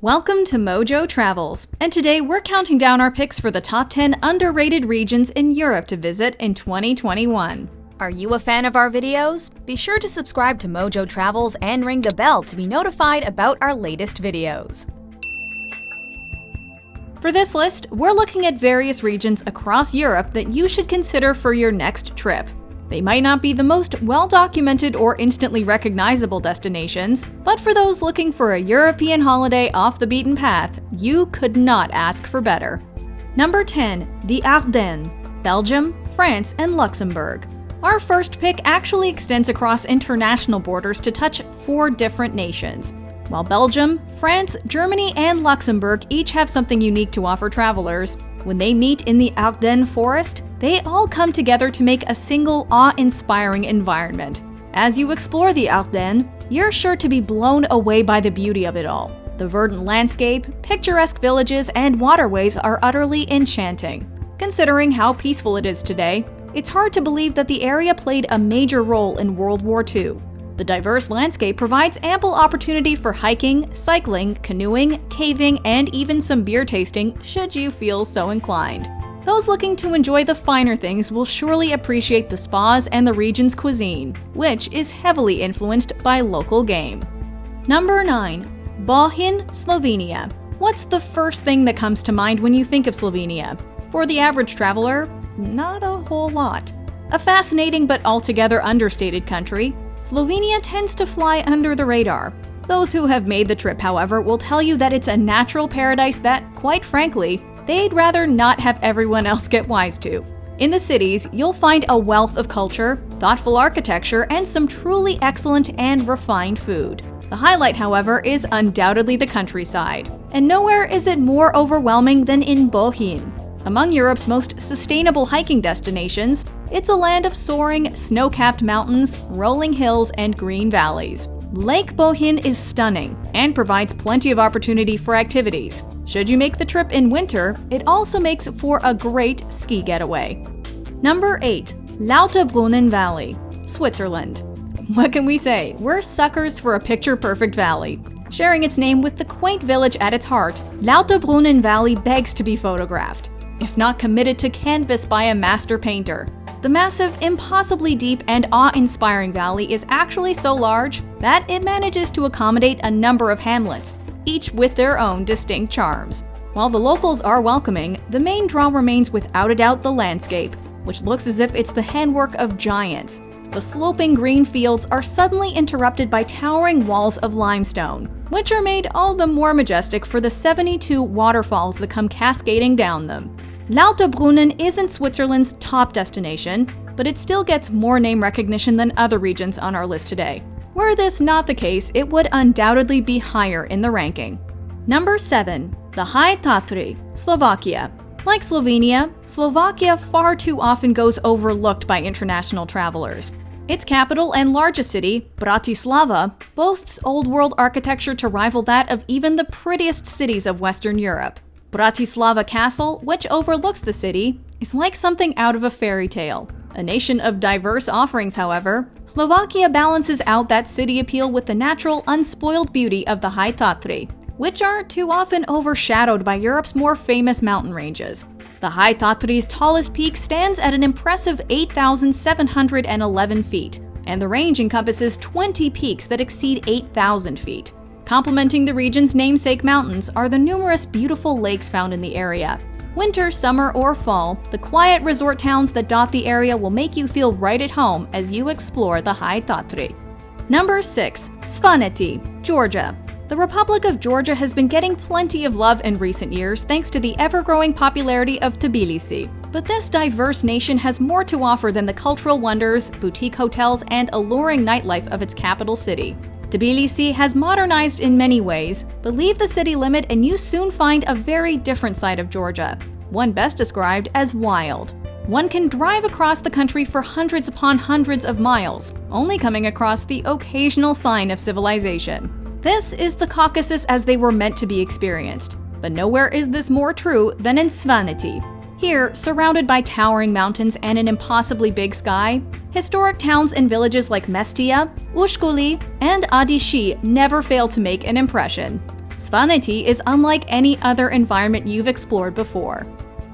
Welcome to Mojo Travels, and today we're counting down our picks for the top 10 underrated regions in Europe to visit in 2021. Are you a fan of our videos? Be sure to subscribe to Mojo Travels and ring the bell to be notified about our latest videos. For this list, we're looking at various regions across Europe that you should consider for your next trip. They might not be the most well-documented or instantly recognizable destinations, but for those looking for a European holiday off the beaten path, you could not ask for better. Number 10. The Ardennes, Belgium, France, and Luxembourg. Our first pick actually extends across international borders to touch 4 different nations. While Belgium, France, Germany, and Luxembourg each have something unique to offer travelers, when they meet in the Ardennes forest, they all come together to make a single awe-inspiring environment. As you explore the Ardennes, you're sure to be blown away by the beauty of it all. The verdant landscape, picturesque villages, and waterways are utterly enchanting. Considering how peaceful it is today, it's hard to believe that the area played a major role in World War II. The diverse landscape provides ample opportunity for hiking, cycling, canoeing, caving, and even some beer tasting should you feel so inclined. Those looking to enjoy the finer things will surely appreciate the spas and the region's cuisine, which is heavily influenced by local game. Number 9. Bohinj, Slovenia. What's the first thing that comes to mind when you think of Slovenia? For the average traveler, not a whole lot. A fascinating but altogether understated country, Slovenia tends to fly under the radar. Those who have made the trip, however, will tell you that it's a natural paradise that, quite frankly, they'd rather not have everyone else get wise to. In the cities, you'll find a wealth of culture, thoughtful architecture, and some truly excellent and refined food. The highlight, however, is undoubtedly the countryside, and nowhere is it more overwhelming than in Bohinj. Among Europe's most sustainable hiking destinations, it's a land of soaring, snow-capped mountains, rolling hills, and green valleys. Lake Bohinj is stunning and provides plenty of opportunity for activities. Should you make the trip in winter, it also makes for a great ski getaway. Number 8. Lauterbrunnen Valley, Switzerland. What can we say? We're suckers for a picture-perfect valley. Sharing its name with the quaint village at its heart, Lauterbrunnen Valley begs to be photographed, if not committed to canvas by a master painter. The massive, impossibly deep, and awe-inspiring valley is actually so large that it manages to accommodate a number of hamlets, each with their own distinct charms. While the locals are welcoming, the main draw remains without a doubt the landscape, which looks as if it's the handwork of giants. The sloping green fields are suddenly interrupted by towering walls of limestone, which are made all the more majestic for the 72 waterfalls that come cascading down them. Lauterbrunnen isn't Switzerland's top destination, but it still gets more name recognition than other regions on our list today. Were this not the case, it would undoubtedly be higher in the ranking. Number 7. The High Tatry, Slovakia. Like Slovenia, Slovakia far too often goes overlooked by international travelers. Its capital and largest city, Bratislava, boasts old-world architecture to rival that of even the prettiest cities of Western Europe. Bratislava Castle, which overlooks the city, is like something out of a fairy tale. A nation of diverse offerings, however, Slovakia balances out that city appeal with the natural, unspoiled beauty of the High Tatry, which are too often overshadowed by Europe's more famous mountain ranges. The High Tatry's tallest peak stands at an impressive 8,711 feet, and the range encompasses 20 peaks that exceed 8,000 feet. Complementing the region's namesake mountains are the numerous beautiful lakes found in the area. Winter, summer, or fall, the quiet resort towns that dot the area will make you feel right at home as you explore the High Tatry. Number 6. Svaneti, Georgia. The Republic of Georgia has been getting plenty of love in recent years thanks to the ever-growing popularity of Tbilisi. But this diverse nation has more to offer than the cultural wonders, boutique hotels, and alluring nightlife of its capital city. Tbilisi has modernized in many ways, but leave the city limit and you soon find a very different side of Georgia, one best described as wild. One can drive across the country for hundreds upon hundreds of miles, only coming across the occasional sign of civilization. This is the Caucasus as they were meant to be experienced, but nowhere is this more true than in Svaneti. Here, surrounded by towering mountains and an impossibly big sky, historic towns and villages like Mestia, Ushkuli, and Adishi never fail to make an impression. Svaneti is unlike any other environment you've explored before.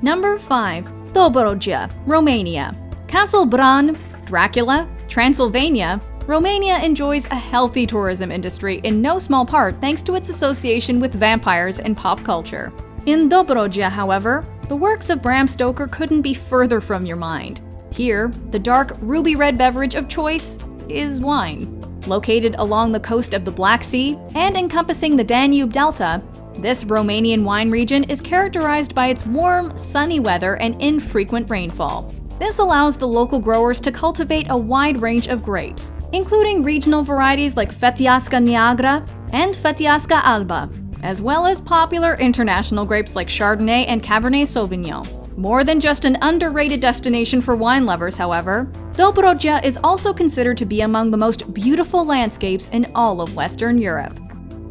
Number 5. Dobroja, Romania. Castle Bran, Dracula, Transylvania. Romania enjoys a healthy tourism industry in no small part thanks to its association with vampires and pop culture. In Dobroja, however, the works of Bram Stoker couldn't be further from your mind. Here, the dark, ruby-red beverage of choice is wine. Located along the coast of the Black Sea and encompassing the Danube Delta, this Romanian wine region is characterized by its warm, sunny weather and infrequent rainfall. This allows the local growers to cultivate a wide range of grapes, including regional varieties like Fetiasca Niagara and Fetiasca Alba, as well as popular international grapes like Chardonnay and Cabernet Sauvignon. More than just an underrated destination for wine lovers, however, Dobroja is also considered to be among the most beautiful landscapes in all of Western Europe.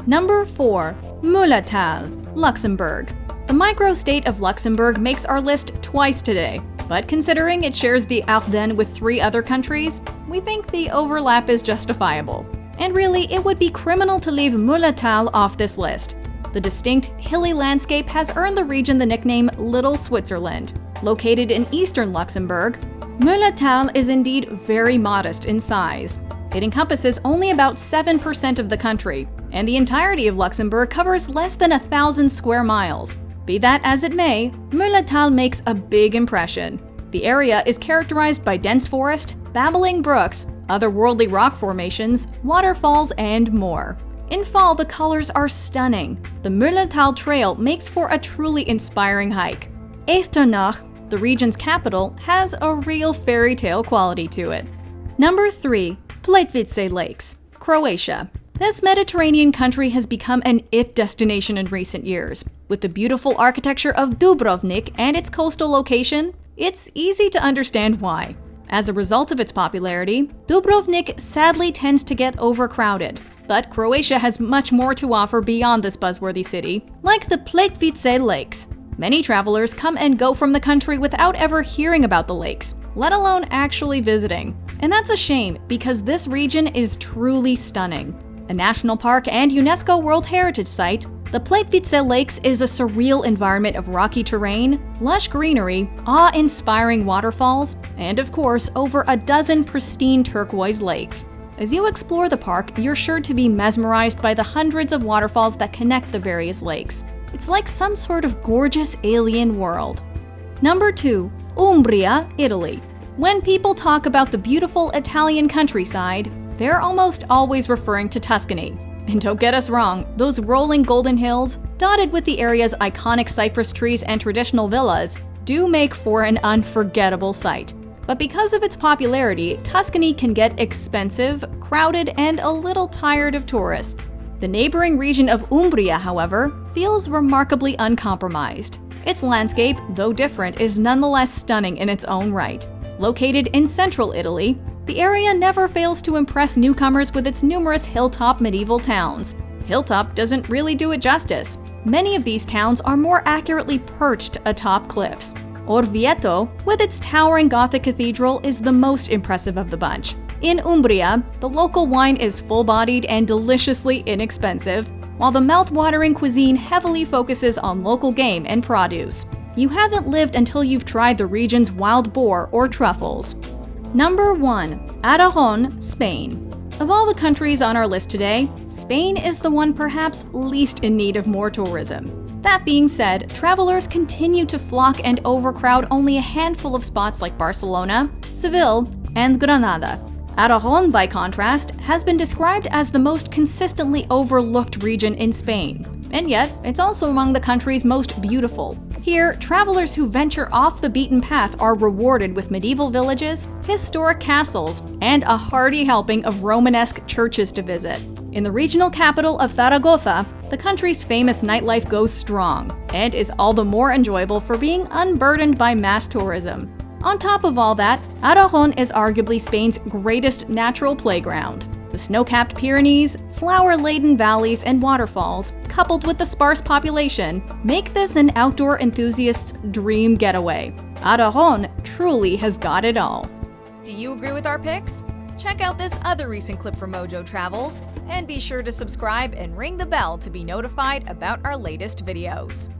Number 4. Mulătal, Luxembourg. The micro-state of Luxembourg makes our list twice today, but considering it shares the Ardennes with 3 other countries, we think the overlap is justifiable. And really, it would be criminal to leave Mulătal off this list. The distinct, hilly landscape has earned the region the nickname Little Switzerland. Located in eastern Luxembourg, Mulătal is indeed very modest in size. It encompasses only about 7% of the country, and the entirety of Luxembourg covers less than 1,000 square miles. Be that as it may, Mulătal makes a big impression. The area is characterized by dense forest, babbling brooks, otherworldly rock formations, waterfalls, and more. In fall, the colors are stunning. The Mulătal Trail makes for a truly inspiring hike. Echternach, the region's capital, has a real fairy tale quality to it. Number 3. Plitvice Lakes, Croatia. This Mediterranean country has become an it destination in recent years. With the beautiful architecture of Dubrovnik and its coastal location, it's easy to understand why. As a result of its popularity, Dubrovnik sadly tends to get overcrowded. But Croatia has much more to offer beyond this buzzworthy city, like the Plitvice Lakes. Many travelers come and go from the country without ever hearing about the lakes, let alone actually visiting. And that's a shame, because this region is truly stunning. A national park and UNESCO World Heritage Site, the Plitvice Lakes is a surreal environment of rocky terrain, lush greenery, awe-inspiring waterfalls, and of course, over a dozen pristine turquoise lakes. As you explore the park, you're sure to be mesmerized by the hundreds of waterfalls that connect the various lakes. It's like some sort of gorgeous alien world. Number 2. Umbria, Italy. When people talk about the beautiful Italian countryside, they're almost always referring to Tuscany. And don't get us wrong, those rolling golden hills, dotted with the area's iconic cypress trees and traditional villas, do make for an unforgettable sight. But because of its popularity, Tuscany can get expensive, crowded, and a little tired of tourists. The neighboring region of Umbria, however, feels remarkably uncompromised. Its landscape, though different, is nonetheless stunning in its own right. Located in central Italy, the area never fails to impress newcomers with its numerous hilltop medieval towns. Hilltop doesn't really do it justice. Many of these towns are more accurately perched atop cliffs. Orvieto, with its towering Gothic cathedral, is the most impressive of the bunch. In Umbria, the local wine is full-bodied and deliciously inexpensive, while the mouth-watering cuisine heavily focuses on local game and produce. You haven't lived until you've tried the region's wild boar or truffles. Number 1. Aragon, Spain. Of all the countries on our list today, Spain is the one perhaps least in need of more tourism. That being said, travelers continue to flock and overcrowd only a handful of spots like Barcelona, Seville, and Granada. Aragon, by contrast, has been described as the most consistently overlooked region in Spain. And yet, it's also among the country's most beautiful. Here, travelers who venture off the beaten path are rewarded with medieval villages, historic castles, and a hearty helping of Romanesque churches to visit. In the regional capital of Zaragoza, the country's famous nightlife goes strong, and is all the more enjoyable for being unburdened by mass tourism. On top of all that, Aragon is arguably Spain's greatest natural playground. The snow-capped Pyrenees, flower-laden valleys, and waterfalls, coupled with the sparse population, make this an outdoor enthusiast's dream getaway. Aragon truly has got it all. Do you agree with our picks? Check out this other recent clip from Mojo Travels, and be sure to subscribe and ring the bell to be notified about our latest videos.